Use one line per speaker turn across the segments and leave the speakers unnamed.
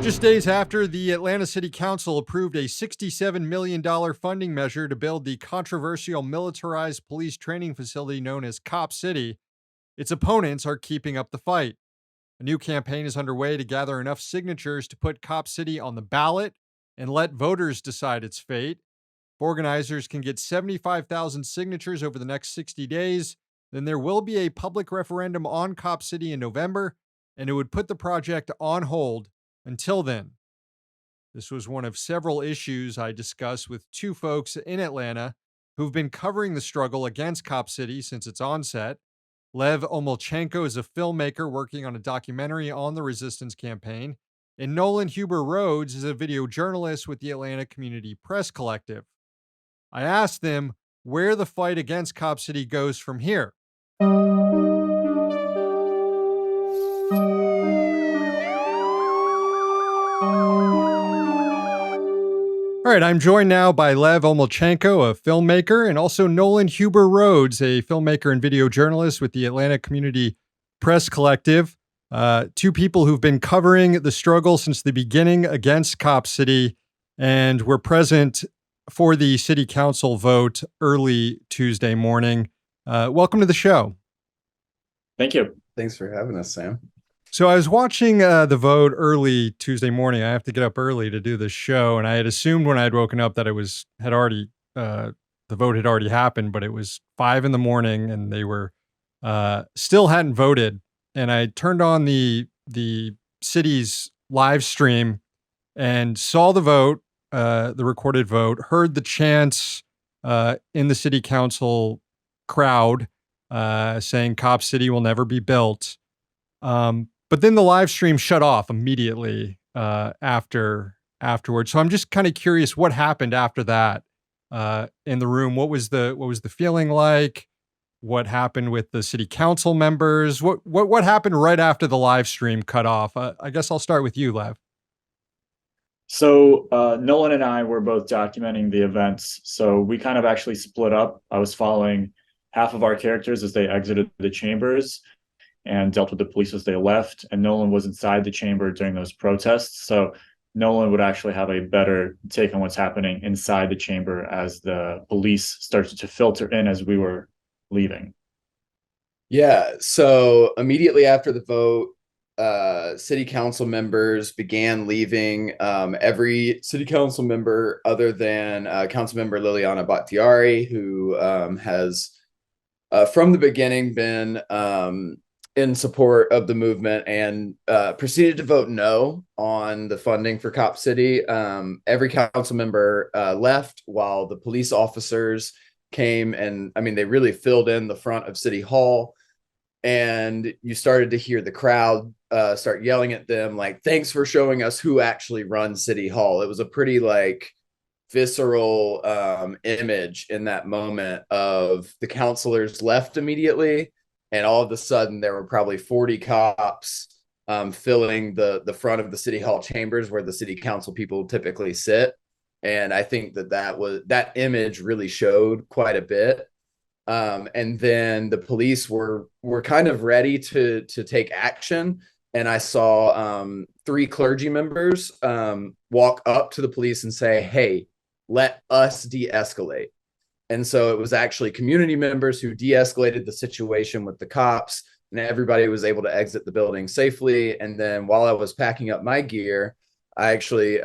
Just days after the Atlanta City Council approved a $67 million funding measure to build the controversial militarized police training facility known as Cop City, its opponents are keeping up the fight. A new campaign is underway to gather enough signatures to put Cop City on the ballot and let voters decide its fate. If organizers can get 75,000 signatures over the next 60 days, then there will be a public referendum on Cop City in November, and it would put the project on hold until then. This was one of several issues I discussed with two folks in Atlanta who've been covering the struggle against Cop City since its onset. Lev Omolchenko is a filmmaker working on a documentary on the resistance campaign, and Nolan Huber Rhodes is a video journalist with the Atlanta Community Press Collective. I asked them where the fight against Cop City goes from here. All right, I'm joined now by Lev Omolchenko, a filmmaker, and also Nolan Huber Rhodes, a filmmaker and video journalist with the Atlanta Community Press Collective. Two people who've been covering the struggle since the beginning against Cop City and were present for the city council vote early Tuesday morning. Welcome to the show.
Thank you.
Thanks for having us, Sam.
So I was watching the vote early Tuesday morning. I have to get up early to do this show, and I had assumed when I had woken up that the vote had already happened, but it was 5 a.m, and they were still hadn't voted. And I turned on the city's live stream and saw the vote, the recorded vote, heard the chants in the city council crowd saying Cop City will never be built. But then the live stream shut off immediately afterwards. So I'm just kind of curious what happened after that in the room. What was the feeling like? What happened with the city council members? What happened right after the live stream cut off? I guess I'll start with you, Lev.
So Nolan and I were both documenting the events. So we kind of actually split up. I was following half of our characters as they exited the chambers and dealt with the police as they left. And Nolan was inside the chamber during those protests. So Nolan would actually have a better take on what's happening inside the chamber as the police started to filter in as we were leaving.
Yeah, so immediately after the vote, city council members began leaving. Every city council member other than Councilmember Liliana Bakhtiari, who has from the beginning been in support of the movement and proceeded to vote no on the funding for Cop City. Every council member left while the police officers came, and I mean, they really filled in the front of City Hall, and you started to hear the crowd start yelling at them like, thanks for showing us who actually runs City Hall. It was a pretty visceral image in that moment of the counselors left immediately, and all of a sudden there were probably 40 cops filling the front of the City Hall chambers where the city council people typically sit. And I think that image really showed quite a bit. And then the police were kind of ready to take action. And I saw 3 clergy members walk up to the police and say, hey, let us de-escalate. And so it was actually community members who de-escalated the situation with the cops, and everybody was able to exit the building safely. And then while I was packing up my gear, I actually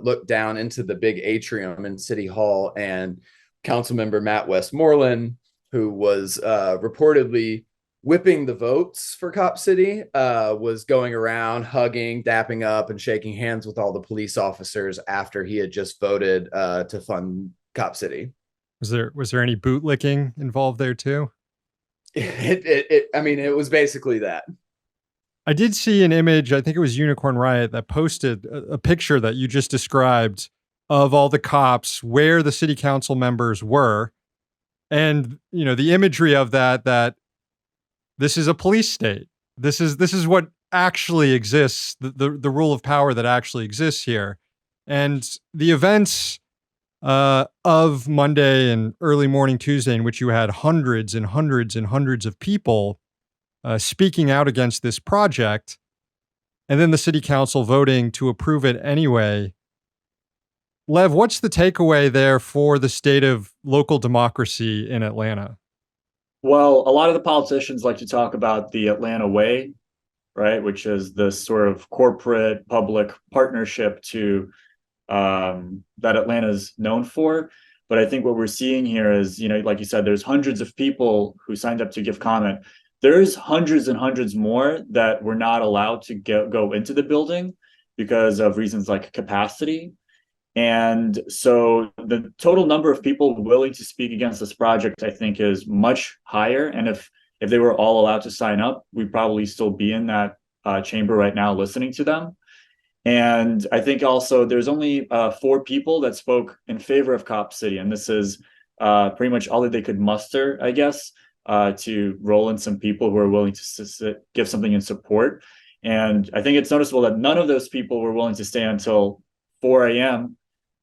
looked down into the big atrium in City Hall, and Councilmember Matt Westmoreland, who was reportedly whipping the votes for Cop City, was going around hugging, dapping up, and shaking hands with all the police officers after he had just voted to fund Cop City.
Was there any bootlicking involved there too?
It was basically that.
I did see an image, I think it was Unicorn Riot, that posted a picture that you just described of all the cops where the city council members were. And, the imagery of that this is a police state. This is what actually exists, the rule of power that actually exists here. And the events of Monday and early morning Tuesday, in which you had hundreds and hundreds and hundreds of people speaking out against this project, and then the city council voting to approve it anyway. Lev, what's the takeaway there for the state of local democracy in Atlanta?
Well, a lot of the politicians like to talk about the Atlanta way, right? Which is this sort of corporate public partnership to that Atlanta's known for. But I think what we're seeing here is, like you said, there's hundreds of people who signed up to give comment. There's hundreds and hundreds more that were not allowed to go into the building because of reasons like capacity. And so the total number of people willing to speak against this project, I think, is much higher. And if they were all allowed to sign up, we'd probably still be in that chamber right now listening to them. And I think also there's only 4 people that spoke in favor of Cop City. And this is pretty much all that they could muster, I guess, to roll in some people who are willing to give something in support. And I think it's noticeable that none of those people were willing to stay until 4 a.m.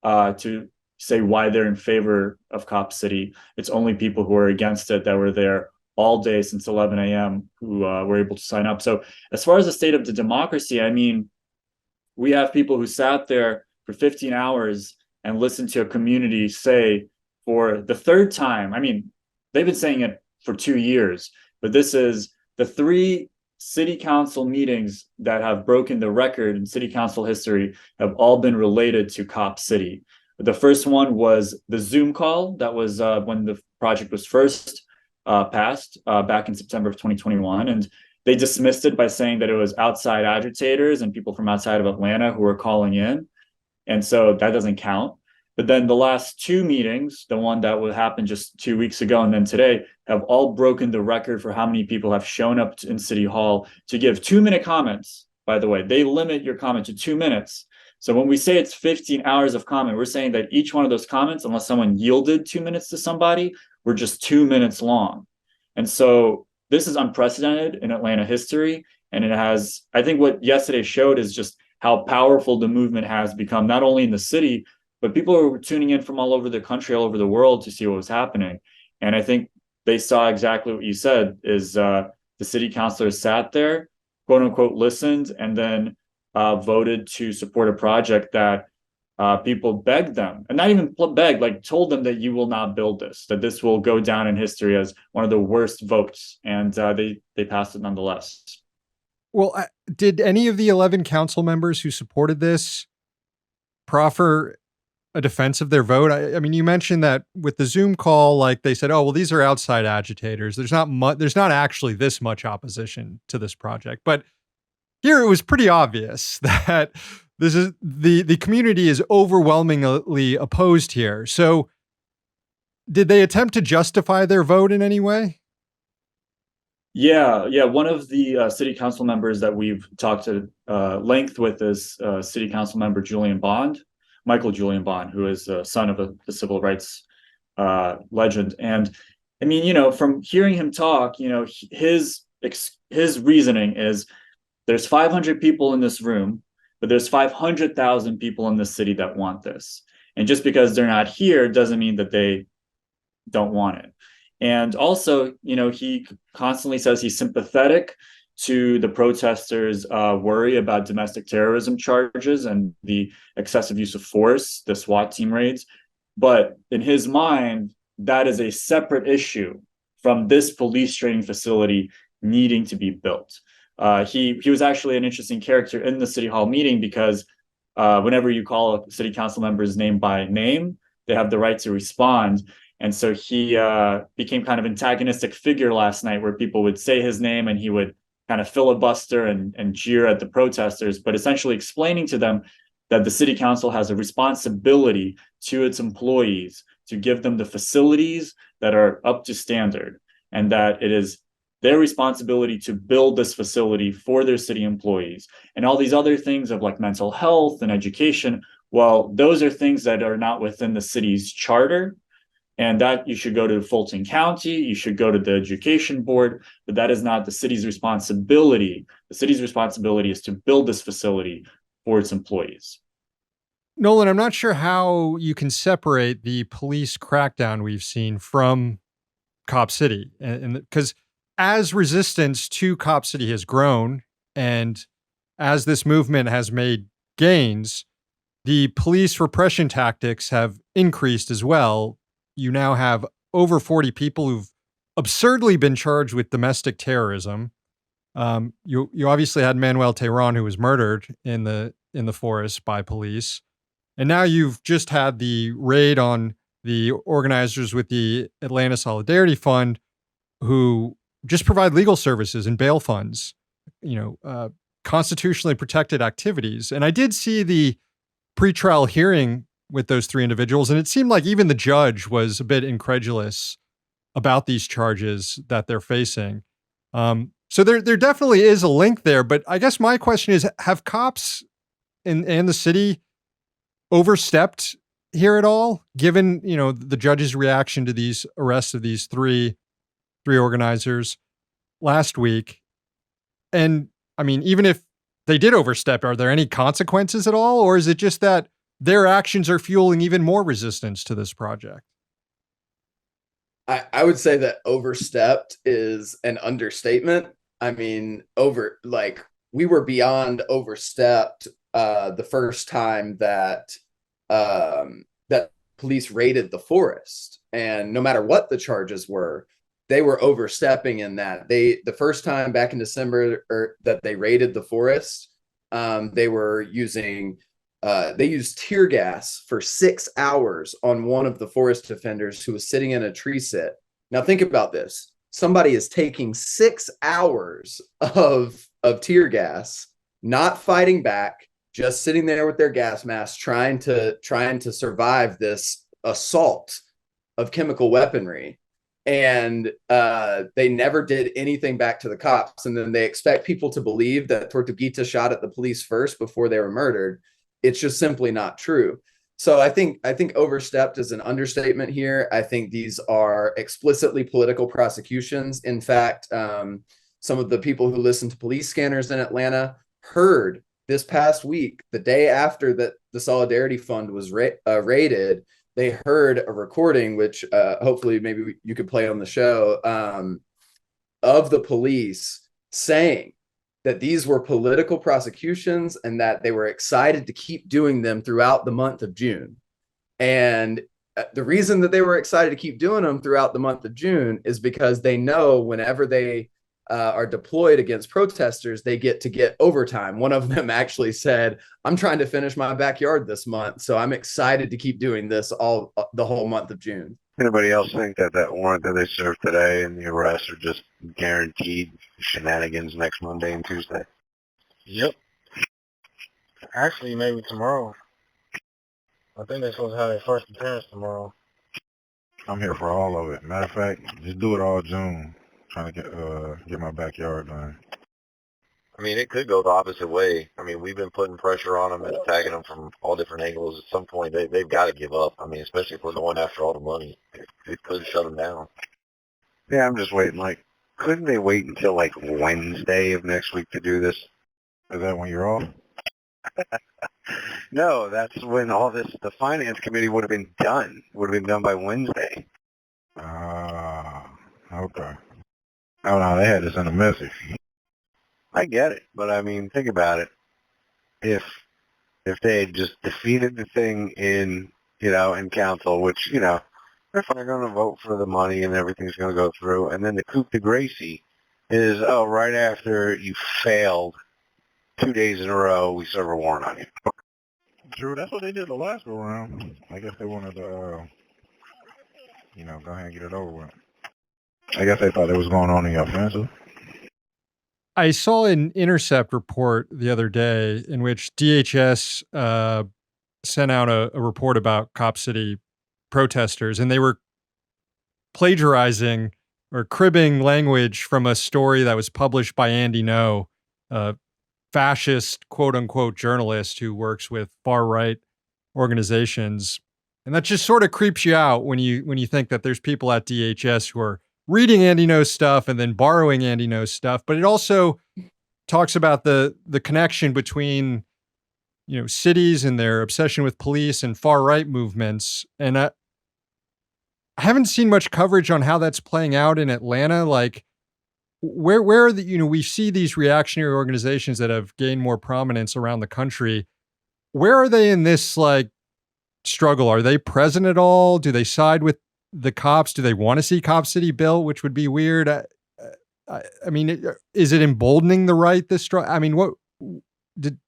To say why they're in favor of Cop City. It's only people who are against it that were there all day since 11 a.m. who were able to sign up. So as far as the state of the democracy, I mean, we have people who sat there for 15 hours and listened to a community say for the 3rd time, I mean, they've been saying it for 2 years, but this is the 3 city council meetings that have broken the record in city council history have all been related to Cop City. The first one was the Zoom call. That was when the project was first passed back in September of 2021. And they dismissed it by saying that it was outside agitators and people from outside of Atlanta who were calling in. And so that doesn't count. But then the last 2 meetings, the one that would happen just 2 weeks ago and then today, have all broken the record for how many people have shown up in City Hall to give 2-minute comments. By the way, they limit your comment to 2 minutes. So when we say it's 15 hours of comment, we're saying that each one of those comments, unless someone yielded 2 minutes to somebody, were just 2 minutes long. And so this is unprecedented in Atlanta history. And it has, I think what yesterday showed is just how powerful the movement has become, not only in the city, but people were tuning in from all over the country, all over the world to see what was happening. And I think they saw exactly what you said is the city councilors sat there, quote unquote, listened, and then voted to support a project that people begged them, and not even begged, like told them that you will not build this, that this will go down in history as one of the worst votes. And they passed it nonetheless.
Well, did any of the 11 council members who supported this proffer a defense of their vote? I mean, you mentioned that with the Zoom call, like they said, oh, well, these are outside agitators. There's not actually this much opposition to this project. But here it was pretty obvious that this is the community is overwhelmingly opposed here. So did they attempt to justify their vote in any way?
Yeah. One of the city council members that we've talked to length with is city council member Michael Julian Bond, who is the son of the civil rights legend. And I mean, from hearing him talk, his reasoning is there's 500 people in this room, but there's 500,000 people in the city that want this. And just because they're not here doesn't mean that they don't want it. And also, he constantly says he's sympathetic to the protesters' worry about domestic terrorism charges and the excessive use of force, the SWAT team raids. But in his mind, that is a separate issue from this police training facility needing to be built. He was actually an interesting character in the city hall meeting because whenever you call a city council member's name by name, they have the right to respond. And so he became kind of antagonistic figure last night where people would say his name and he would kind of filibuster and jeer at the protesters, but essentially explaining to them that the city council has a responsibility to its employees to give them the facilities that are up to standard, and that it is their responsibility to build this facility for their city employees. And all these other things of like mental health and education, well, those are things that are not within the city's charter. And that you should go to Fulton County, you should go to the education board, but that is not the city's responsibility. The city's responsibility is to build this facility for its employees.
Nolan, I'm not sure how you can separate the police crackdown we've seen from Cop City. And because as resistance to Cop City has grown and as this movement has made gains, the police repression tactics have increased as well. You now have over 40 people who've absurdly been charged with domestic terrorism. You obviously had Manuel Tehran, who was murdered in the forest by police, and now you've just had the raid on the organizers with the Atlanta Solidarity Fund, who just provide legal services and bail funds, constitutionally protected activities. And I did see the pretrial hearing with those three individuals, and it seemed like even the judge was a bit incredulous about these charges that they're facing. So there definitely is a link there. But I guess my question is, have cops in the city overstepped here at all, given, the judge's reaction to these arrests of these three organizers last week? And I mean, even if they did overstep, are there any consequences at all? Or is it just that their actions are fueling even more resistance to this project?
I would say that overstepped is an understatement. I mean, we were beyond overstepped the first time that that police raided the forest. And no matter what the charges were, they were overstepping in that. The first time back in December that they raided the forest, they were using they used tear gas for 6 hours on one of the forest defenders who was sitting in a tree sit. Now think about this. Somebody is taking 6 hours of tear gas, not fighting back, just sitting there with their gas mask, trying to survive this assault of chemical weaponry. And they never did anything back to the cops. And then they expect people to believe that Tortuguita shot at the police first before they were murdered. It's just simply not true. So I think overstepped is an understatement here. I think these are explicitly political prosecutions. In fact, some of the people who listen to police scanners in Atlanta heard this past week, the day after that the Solidarity Fund was raided, they heard a recording, which hopefully maybe you could play on the show, of the police saying that these were political prosecutions and that they were excited to keep doing them throughout the month of June. And the reason that they were excited to keep doing them throughout the month of June is because they know whenever they are deployed against protesters, they get overtime. One of them actually said, "I'm trying to finish my backyard this month, so I'm excited to keep doing this the whole month of June."
Anybody else think that warrant that they served today and the arrests are just guaranteed shenanigans next Monday and Tuesday?
Yep. Actually, maybe tomorrow. I think they're supposed to have their first appearance tomorrow.
I'm here for all of it. Matter of fact, just do it all June. Trying to get my backyard done.
I mean, it could go the opposite way. I mean, we've been putting pressure on them and attacking them from all different angles. At some point, they've got to give up. I mean, especially if we're going after all the money. It could shut them down.
Yeah, I'm just waiting. Couldn't they wait until Wednesday of next week to do this? Is that when you're off?
No, that's when the finance committee would have been done. Would have been done by Wednesday.
Okay. Oh, no, they had to send a message.
I get it, but I mean, think about it. If they had just defeated the thing in council, which, they're going to vote for the money and everything's going to go through, and then the coup de grace is, right after you failed 2 days in a row, we serve a warrant on you.
True, that's what they did the last go round. I guess they wanted to, go ahead and get it over with. I guess they thought it was going on in the offensive.
I saw an Intercept report the other day in which DHS sent out a report about Cop City protesters, and they were plagiarizing or cribbing language from a story that was published by Andy Ngo, a fascist quote-unquote journalist who works with far-right organizations. And that just sort of creeps you out when you think that there's people at DHS who are reading Andy Ngo's stuff and then borrowing Andy Ngo's stuff. But it also talks about the connection between, cities and their obsession with police and far-right movements. And I haven't seen much coverage on how that's playing out in Atlanta. where are the, we see these reactionary organizations that have gained more prominence around the country. Where are they in this like struggle? Are they present at all? Do they side with the cops? Do they want to see Cop City built, which would be weird? I mean, is it emboldening the right? This struggle. I mean,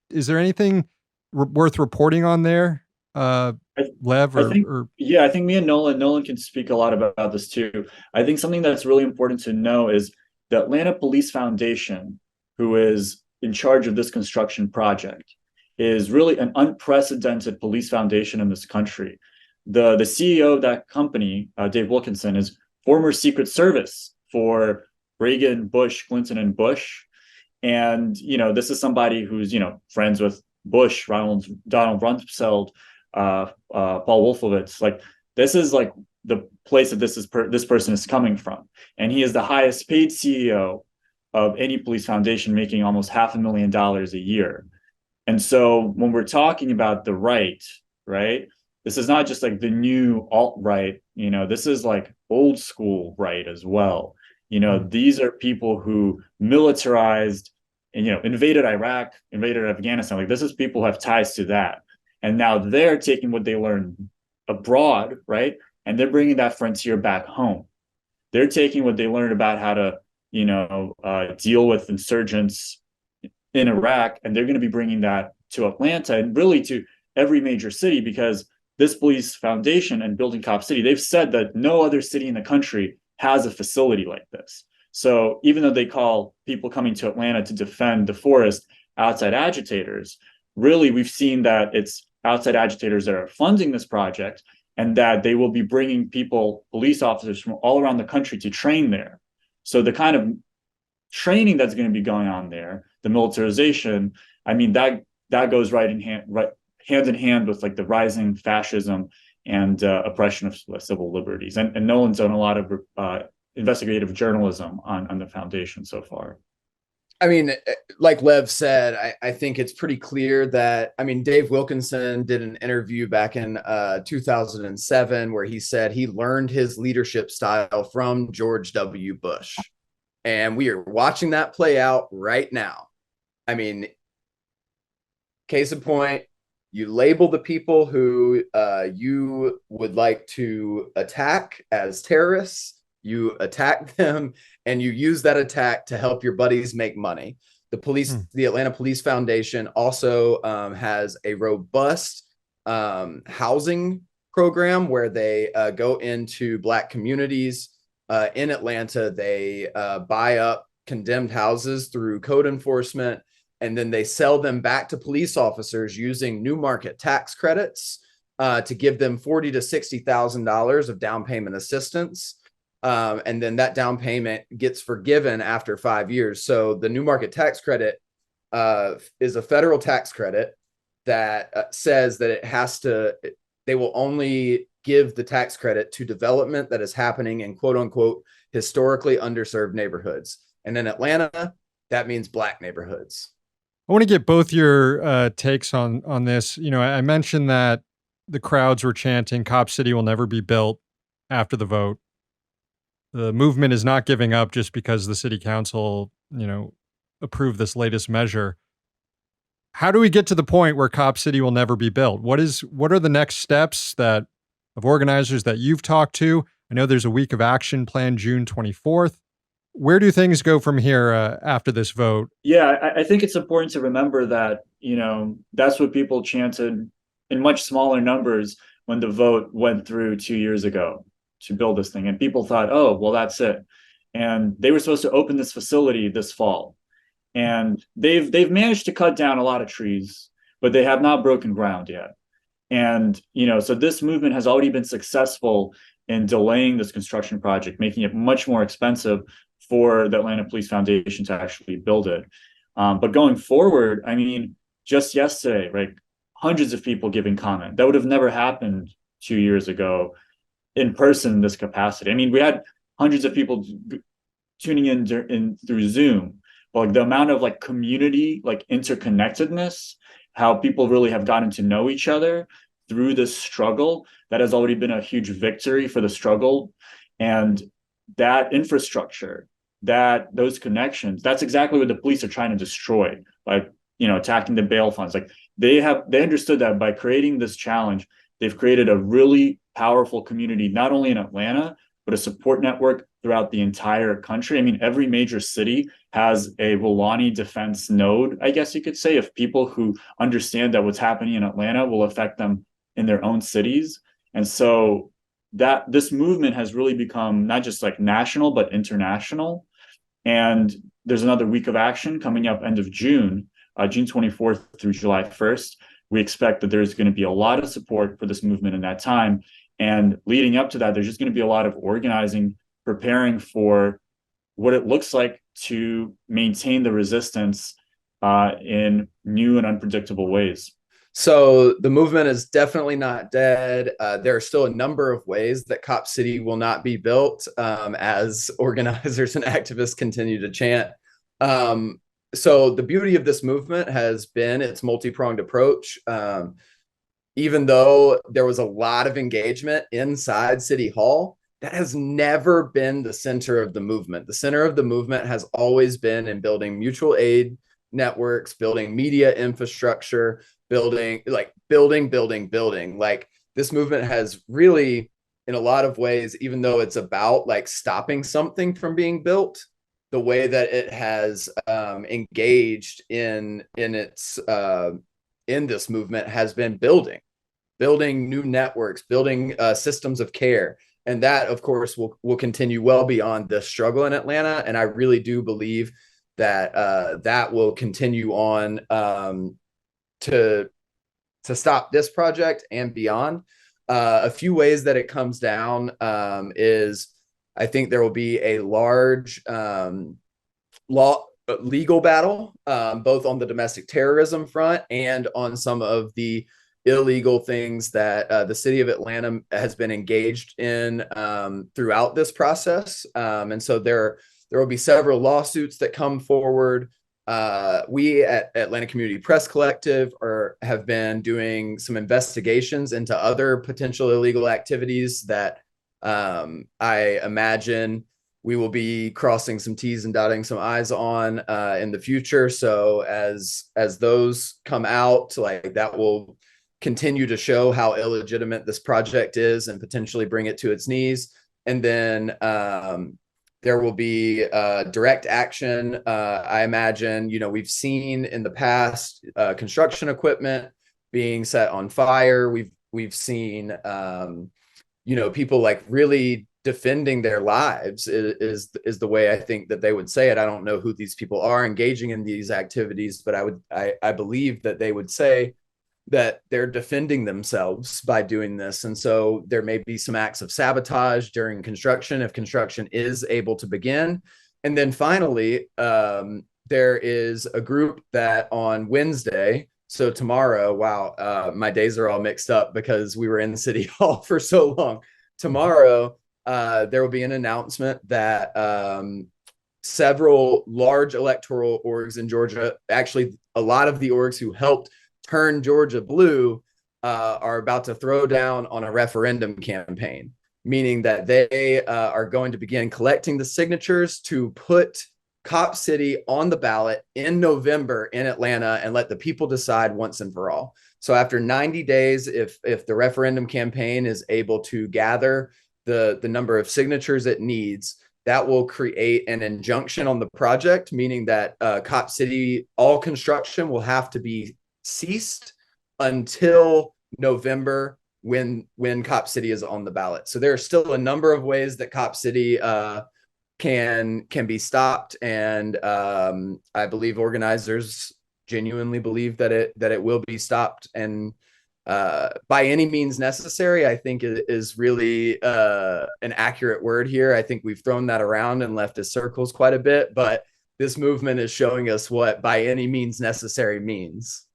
is there anything worth reporting on there? Lev
I think,
or
yeah, I think me and Nolan can speak a lot about this too. I think something that's really important to know is the Atlanta Police Foundation, who is in charge of this construction project, is really an unprecedented police foundation in this country. The CEO of that company, Dave Wilkinson, is former Secret Service for Reagan, Bush, Clinton, and Bush. And, this is somebody who's, friends with Bush, Donald Rumsfeld, Paul Wolfowitz. Like, this is like the place that this person is coming from. And he is the highest paid CEO of any police foundation, making almost $500,000 a year. And so when we're talking about the right, this is not just like the new alt-right, this is like old school right as well. These are people who militarized and, invaded Iraq, invaded Afghanistan. Like, this is people who have ties to that. And now they're taking what they learned abroad, right? And they're bringing that frontier back home. They're taking what they learned about how to, deal with insurgents in Iraq, and they're going to be bringing that to Atlanta and really to every major city, because this police foundation and building Cop City, they've said that no other city in the country has a facility like this. So even though they call people coming to Atlanta to defend the forest outside agitators, really we've seen that it's outside agitators that are funding this project, and that they will be bringing police officers from all around the country to train there. So the kind of training that's going to be going on there, the militarization, I mean, that goes hand in hand with like the rising fascism and oppression of civil liberties. And Nolan's done a lot of investigative journalism on the foundation so far.
I mean, like Lev said, I think it's pretty clear that, Dave Wilkinson did an interview back in 2007 where he said he learned his leadership style from George W. Bush. And we are watching that play out right now. I mean, case in point, you label the people who you would like to attack as terrorists. You attack them, and you use that attack to help your buddies make money. The Atlanta Police Foundation also has a robust housing program where they go into Black communities in Atlanta. They buy up condemned houses through code enforcement, and then they sell them back to police officers using new market tax credits to give them $40,000 to $60,000 of down payment assistance. And then that down payment gets forgiven after 5 years. So the new market tax credit is a federal tax credit that says that they will only give the tax credit to development that is happening in quote unquote historically underserved neighborhoods. And in Atlanta, that means Black neighborhoods.
I want to get both your takes on this. I mentioned that the crowds were chanting Cop City will never be built after the vote. The movement is not giving up just because the city council, approved this latest measure. How do we get to the point where Cop City will never be built? What are the next steps of organizers that you've talked to? I know there's a week of action planned June 24th. Where do things go from here after this vote?
Yeah, I think it's important to remember that, that's what people chanted in much smaller numbers when the vote went through 2 years ago to build this thing. And people thought, oh, well, that's it. And they were supposed to open this facility this fall. And they've managed to cut down a lot of trees, but they have not broken ground yet. And, so this movement has already been successful in delaying this construction project, making it much more expensive for the Atlanta Police Foundation to actually build it. But going forward, just yesterday, right, hundreds of people giving comment. That would have never happened 2 years ago in person in this capacity. We had hundreds of people tuning in through Zoom, but like the amount of like community, like interconnectedness, how people really have gotten to know each other through this struggle, that has already been a huge victory for the struggle. And that infrastructure, that those connections, that's exactly what the police are trying to destroy by, attacking the bail funds. Like they understood that by creating this challenge, they've created a really powerful community, not only in Atlanta, but a support network throughout the entire country. I mean, every major city has a Wilani defense node, I guess you could say, of people who understand that what's happening in Atlanta will affect them in their own cities. And so that this movement has really become not just like national, but international. And there's another week of action coming up end of June, June 24th through July 1st. We expect that there's going to be a lot of support for this movement in that time. And leading up to that, there's just going to be a lot of organizing, preparing for what it looks like to maintain the resistance in new and unpredictable ways.
So the movement is definitely not dead. There are still a number of ways that Cop City will not be built, as organizers and activists continue to chant. So the beauty of this movement has been its multi-pronged approach. Even though there was a lot of engagement inside City Hall, that has never been the center of the movement. The center of the movement has always been in building mutual aid networks, building media infrastructure, building. Like this movement has really, in a lot of ways, even though it's about like stopping something from being built, the way that it has engaged in its in this movement has been building new networks, building systems of care. And that, of course, will continue well beyond the struggle in Atlanta. And I really do believe that that will continue on to stop this project and beyond. A few ways that it comes down is I think there will be a large legal battle, both on the domestic terrorism front and on some of the illegal things that the city of Atlanta has been engaged in throughout this process. And so there will be several lawsuits that come forward. We at Atlanta Community Press Collective have been doing some investigations into other potential illegal activities that I imagine we will be crossing some T's and dotting some I's on in the future. So as those come out, like that will continue to show how illegitimate this project is and potentially bring it to its knees. And then there will be direct action. I imagine, we've seen in the past construction equipment being set on fire. We've seen, people like really defending their lives is the way I think that they would say it. I don't know who these people are engaging in these activities, but I believe that they would say that they're defending themselves by doing this. And so there may be some acts of sabotage during construction if construction is able to begin. And then finally, there is a group that on Wednesday, so tomorrow, wow, my days are all mixed up because we were in City Hall for so long. Tomorrow, there will be an announcement that several large electoral orgs in Georgia, actually a lot of the orgs who helped turn Georgia blue, are about to throw down on a referendum campaign, meaning that they are going to begin collecting the signatures to put Cop City on the ballot in November in Atlanta and let the people decide once and for all. So after 90 days, if the referendum campaign is able to gather the number of signatures it needs, that will create an injunction on the project, meaning that Cop City, all construction will have to be ceased until November when Cop City is on the ballot. So there are still a number of ways that Cop City can be stopped, and I believe organizers genuinely believe that it will be stopped, and by any means necessary, I think it is really an accurate word here. I think we've thrown that around in leftist circles quite a bit, but this movement is showing us what by any means necessary means.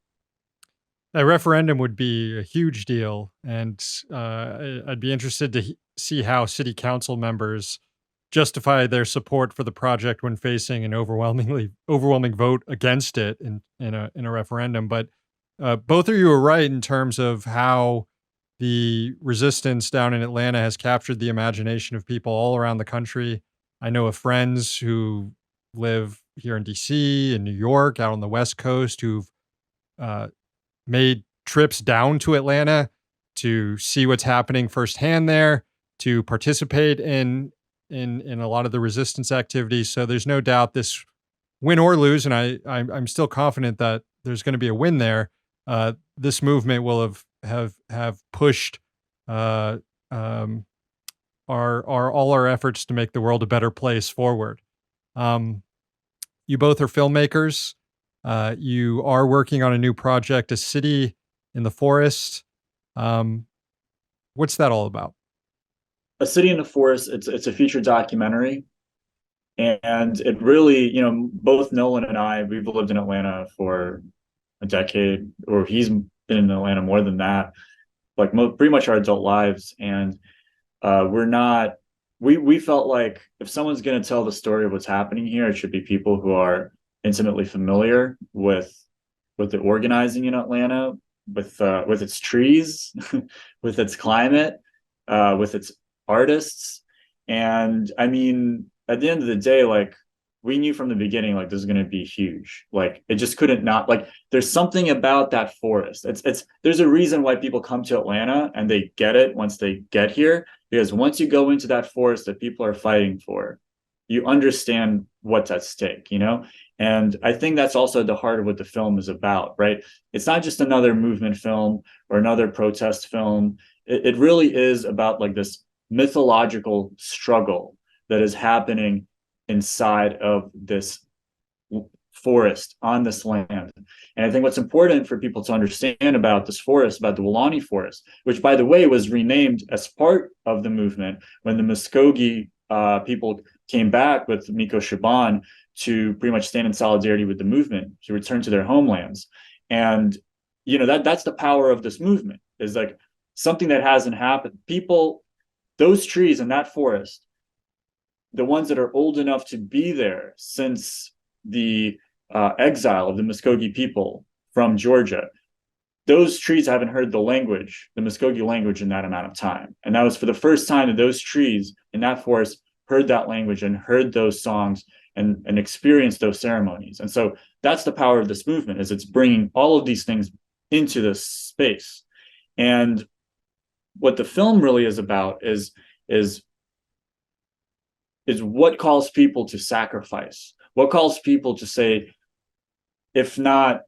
A referendum would be a huge deal, and I'd be interested to see how city council members justify their support for the project when facing an overwhelming vote against it in a referendum. But both of you are right in terms of how the resistance down in Atlanta has captured the imagination of people all around the country. I know of friends who live here in DC and New York, out on the West Coast, who've uh, made trips down to Atlanta to see what's happening firsthand there, to participate in a lot of the resistance activities. So there's no doubt this, win or lose, and I'm still confident that there's going to be a win there. This movement will have pushed uh, um, our all our efforts to make the world a better place forward. You both are filmmakers. You are working on a new project, A City in the Forest. What's that all about?
A City in the Forest, it's a feature documentary. And it really, both Nolan and I, we've lived in Atlanta for a decade, or he's been in Atlanta more than that, like pretty much our adult lives. And we felt like if someone's going to tell the story of what's happening here, it should be people who are intimately familiar with the organizing in Atlanta, with its trees, with its climate, with its artists. And I mean, at the end of the day, like, we knew from the beginning, like, this is going to be huge. Like, it just couldn't not, like, there's something about that forest. There's a reason why people come to Atlanta, and they get it once they get here, because once you go into that forest that people are fighting for, you understand what's at stake, And I think that's also at the heart of what the film is about, right? It's not just another movement film or another protest film. It really is about, like, this mythological struggle that is happening inside of this forest on this land. And I think what's important for people to understand about this forest, about the Weelaunee Forest, which, by the way, was renamed as part of the movement when the Muskogee people came back with Miko Shaban to pretty much stand in solidarity with the movement, to return to their homelands. And that's the power of this movement, is like something that hasn't happened. People, those trees in that forest, the ones that are old enough to be there since the exile of the Muskogee people from Georgia, those trees haven't heard the Muskogee language, in that amount of time. And that was for the first time that those trees in that forest heard that language and heard those songs and experienced those ceremonies. And so that's the power of this movement, is it's bringing all of these things into this space. And what the film really is about is what calls people to sacrifice, what calls people to say, if not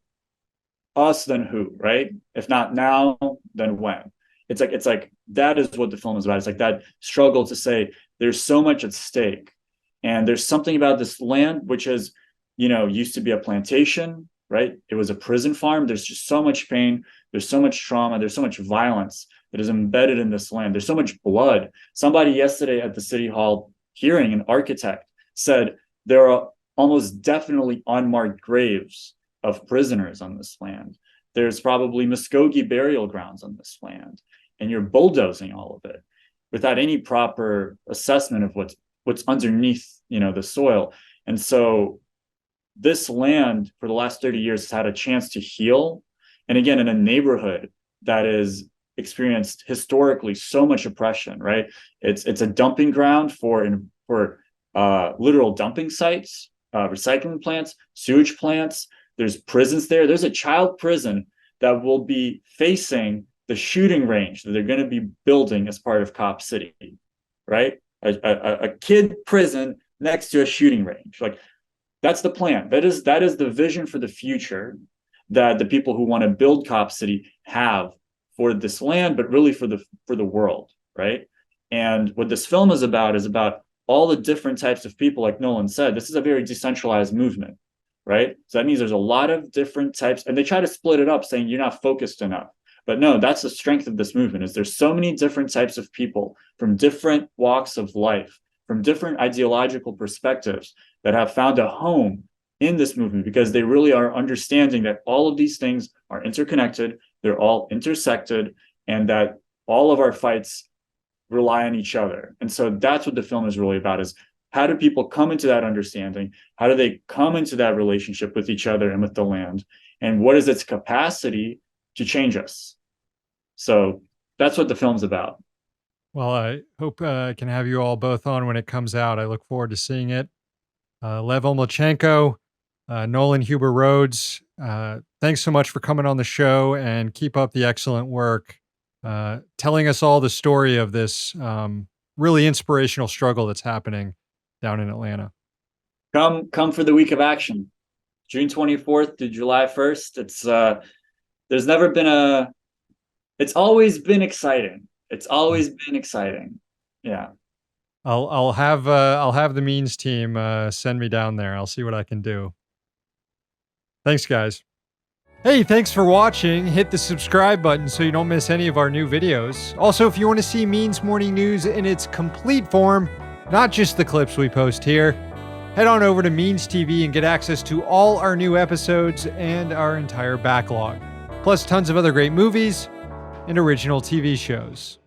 us, then who, right? If not now, then when? It's like that is what the film is about. It's like that struggle to say there's so much at stake, and there's something about this land which is, used to be a plantation, right? It was a prison farm. There's just so much pain. There's so much trauma. There's so much violence that is embedded in this land. There's so much blood. Somebody yesterday at the City Hall hearing, an architect, said there are almost definitely unmarked graves of prisoners on this land. There's probably Muskogee burial grounds on this land, and you're bulldozing all of it without any proper assessment of what's underneath, the soil. And so this land for the last 30 years has had a chance to heal. And again, in a neighborhood that is experienced historically so much oppression, right? It's a dumping ground for literal dumping sites, recycling plants, sewage plants. There's prisons there. There's a child prison that will be facing the shooting range that they're going to be building as part of Cop City, right? A kid prison next to a shooting range. Like, that's the plan. That is the vision for the future that the people who want to build Cop City have for this land, but really for the world, right? And what this film is about all the different types of people. Like Nolan said, this is a very decentralized movement, right? So that means there's a lot of different types, and they try to split it up, saying you're not focused enough. But no, that's the strength of this movement, is there's so many different types of people from different walks of life, from different ideological perspectives, that have found a home in this movement, because they really are understanding that all of these things are interconnected, they're all intersected, and that all of our fights rely on each other. And so that's what the film is really about, is how do people come into that understanding? How do they come into that relationship with each other and with the land? And what is its capacity to change us? So that's what the film's about.
Well, I hope I can have you all both on when it comes out. I look forward to seeing it. Lev Omlachenko, Nolan Huber Rhodes, thanks so much for coming on the show, and keep up the excellent work, telling us all the story of this really inspirational struggle that's happening down in Atlanta.
Come for the week of action, June 24th to July 1st. It's always been exciting. It's always been exciting. Yeah.
I'll have the means team send me down there. I'll see what I can do. Thanks, guys. Hey, thanks for watching. Hit the subscribe button so you don't miss any of our new videos. Also, if you want to see Means Morning News in its complete form, not just the clips we post here, head on over to Means TV and get access to all our new episodes and our entire backlog, plus tons of other great movies and original TV shows.